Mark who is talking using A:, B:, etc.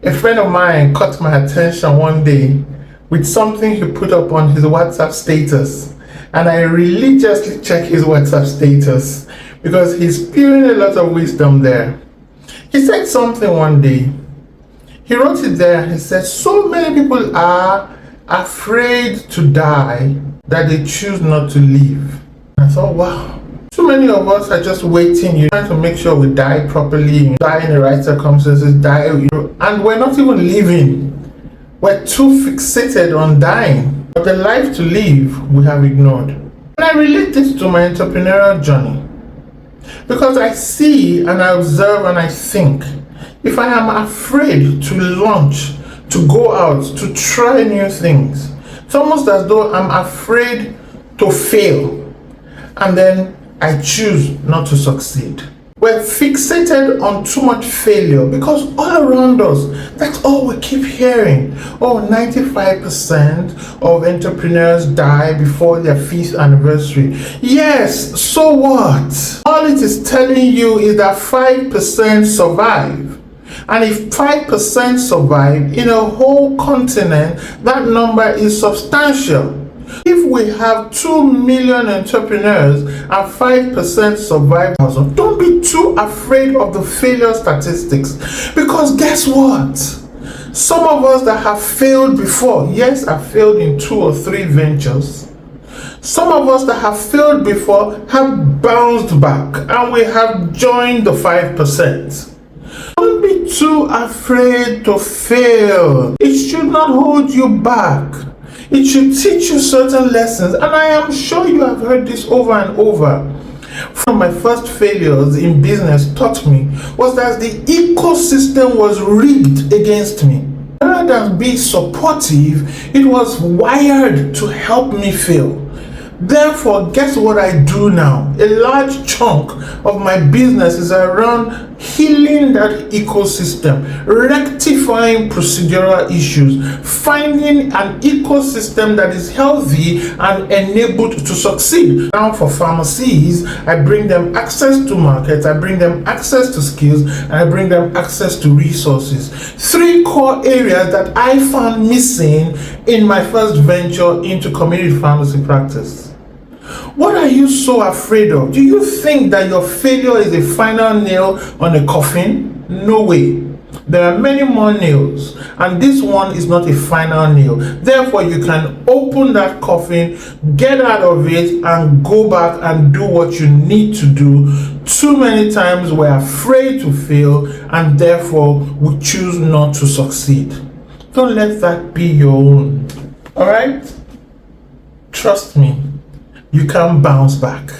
A: A friend of mine caught my attention one day with something he put up on his WhatsApp status, and I religiously check his WhatsApp status because he's spewing a lot of wisdom there. He said something one day. He wrote it there. He said, so many people are afraid to die that they choose not to live. I thought, wow. Too many of us are just waiting, trying to make sure we die properly, die in the right circumstances, and we're not even living. We're too fixated on dying. But the life to live, we have ignored. And I relate this to my entrepreneurial journey. Because I see and I observe and I think, if I am afraid to launch, to go out, to try new things, it's almost as though I'm afraid to fail. And then I choose not to succeed. We're fixated on too much failure because all around us, that's all we keep hearing. Oh, 95% of entrepreneurs die before their 5th anniversary. Yes, so what? All it is telling you is that 5% survive. And if 5% survive in a whole continent, that number is substantial. If we have 2 million entrepreneurs and 5% survive, don't be too afraid of the failure statistics, because guess what? Some of us that have failed before, yes, I've failed in 2 or 3 ventures. Some of us that have failed before have bounced back and we have joined the 5%. Don't be too afraid to fail. It should not hold you back. It should teach you certain lessons, and I am sure you have heard this over and over. One of my first failures in business taught me was that the ecosystem was rigged against me. Rather than be supportive, it was wired to help me fail. Therefore, guess what I do now? A large chunk of my business is around healing that ecosystem, rectifying procedural issues, finding an ecosystem that is healthy and enabled to succeed. Now for pharmacies, I bring them access to markets, I bring them access to skills, and I bring them access to resources. 3 core areas that I found missing in my first venture into community pharmacy practice. What are you so afraid of? Do you think that your failure is a final nail on a coffin? No way. There are many more nails, and this one is not a final nail. Therefore, you can open that coffin, get out of it, and go back and do what you need to do. Too many times we're afraid to fail, and therefore we choose not to succeed. Don't let that be your own. All right? Trust me. You can bounce back.